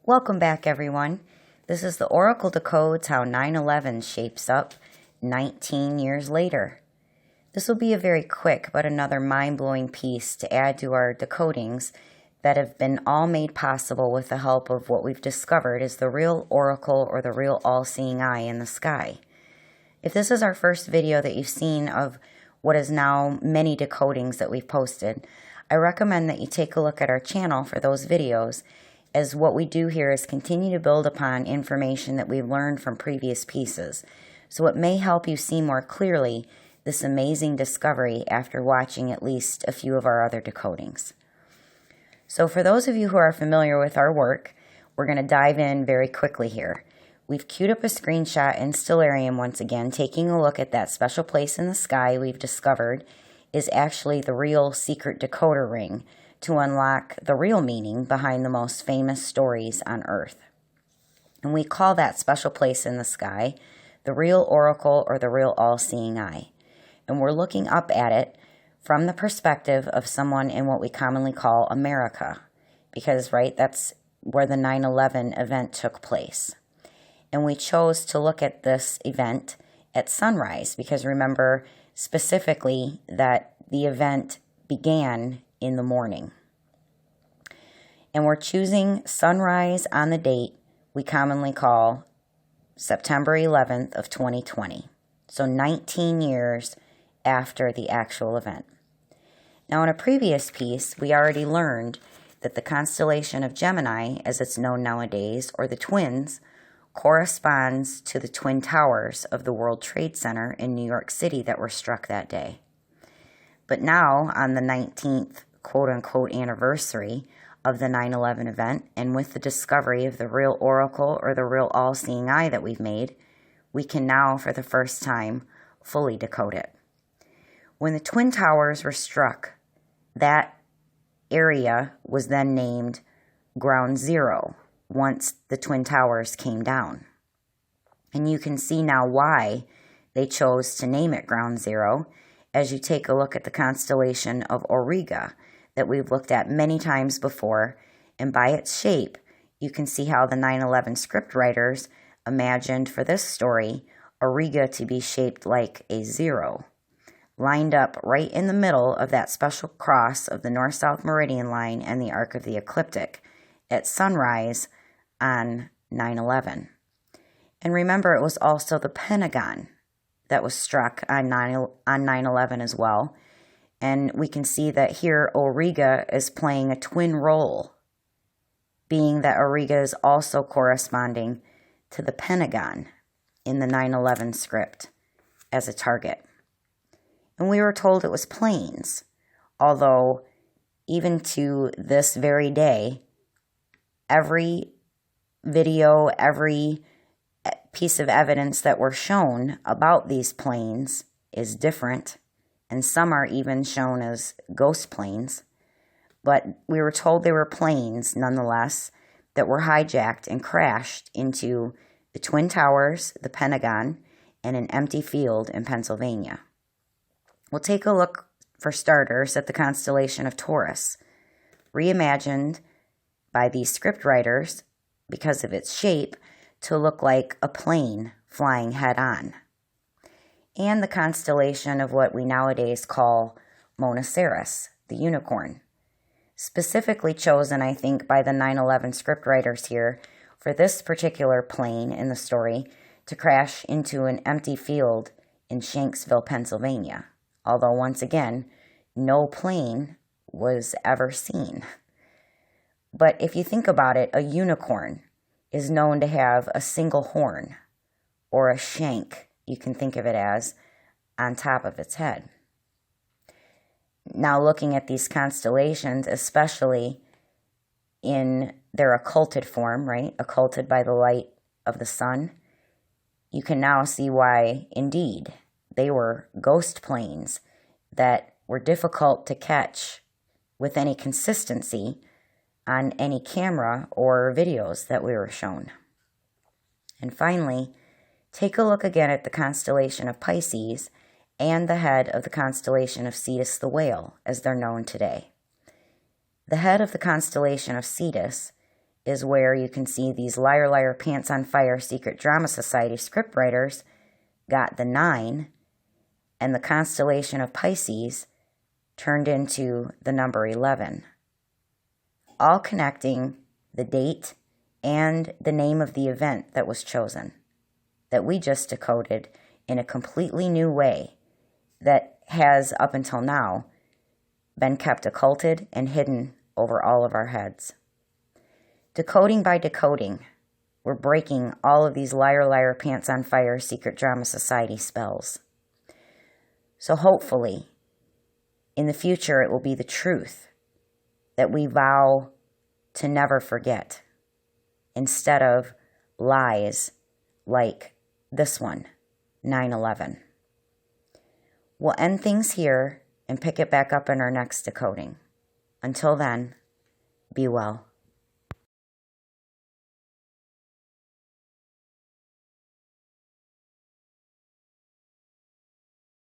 Welcome back, everyone. This is the Oracle Decodes How 9/11 Shapes Up 19 years later. This will be a very quick but another mind-blowing piece to add to our decodings that have been all made possible with the help of what we've discovered is the real oracle or the real all-seeing eye in the sky. If this is our first video that you've seen of what is now many decodings that we've posted, I recommend that you take a look at our channel for those videos, as what we do here is continue to build upon information that we've learned from previous pieces. So it may help you see more clearly this amazing discovery after watching at least a few of our other decodings. So for those of you who are familiar with our work, we're going to dive in very quickly here. We've queued up a screenshot in Stellarium once again, taking a look at that special place in the sky we've discovered is actually the real secret decoder ring to unlock the real meaning behind the most famous stories on Earth. And we call that special place in the sky the real oracle or the real all-seeing eye. And we're looking up at it from the perspective of someone in what we commonly call America, because, right, that's where the 9/11 event took place. And we chose to look at this event at sunrise because remember specifically that the event began in the morning. And we're choosing sunrise on the date we commonly call September 11th of 2020. So 19 years after the actual event. Now in a previous piece, we already learned that the constellation of Gemini, as it's known nowadays, or the twins, corresponds to the Twin Towers of the World Trade Center in New York City that were struck that day. But now, on the 19th quote-unquote anniversary of the 9/11 event, and with the discovery of the real oracle or the real all-seeing eye that we've made, we can now, for the first time, fully decode it. When the Twin Towers were struck, that area was then named Ground Zero once the Twin Towers came down. And you can see now why they chose to name it Ground Zero as you take a look at the constellation of Auriga that we've looked at many times before, and by its shape, you can see how the 9/11 scriptwriters imagined for this story Auriga to be shaped like a zero, lined up right in the middle of that special cross of the north-south meridian line and the arc of the ecliptic at sunrise on 9/11. And remember, it was also the Pentagon that was struck on 9/11 as well. And we can see that here Auriga is playing a twin role, being that Auriga is also corresponding to the Pentagon in the 9/11 script as a target. And we were told it was planes, although even to this very day, every video, every piece of evidence that we're shown about these planes is different, and some are even shown as ghost planes. But we were told they were planes, nonetheless, that were hijacked and crashed into the Twin Towers, the Pentagon, and an empty field in Pennsylvania. We'll take a look, for starters, at the constellation of Taurus, reimagined by these scriptwriters because of its shape to look like a plane flying head-on, and the constellation of what we nowadays call Monoceros, the unicorn, specifically chosen, I think, by the 9/11 scriptwriters here for this particular plane in the story to crash into an empty field in Shanksville, Pennsylvania, although once again, no plane was ever seen. But if you think about it, a unicorn is known to have a single horn, or a shank, you can think of it as, on top of its head. Now looking at these constellations, especially in their occulted form, right, occulted by the light of the sun, you can now see why, indeed, they were ghost planes that were difficult to catch with any consistency on any camera or videos that we were shown. And finally, take a look again at the constellation of Pisces and the head of the constellation of Cetus the whale, as they're known today. The head of the constellation of Cetus is where you can see these Liar Liar Pants on Fire Secret Drama Society scriptwriters got the 9, and the constellation of Pisces turned into the number 11, all connecting the date and the name of the event that was chosen, that we just decoded in a completely new way that has, up until now, been kept occulted and hidden over all of our heads. Decoding by decoding, we're breaking all of these Liar Liar Pants on Fire Secret Drama Society spells. So hopefully, in the future, it will be the truth that we vow to never forget, instead of lies like this one, 9/11. We'll end things here and pick it back up in our next decoding. Until then, be well.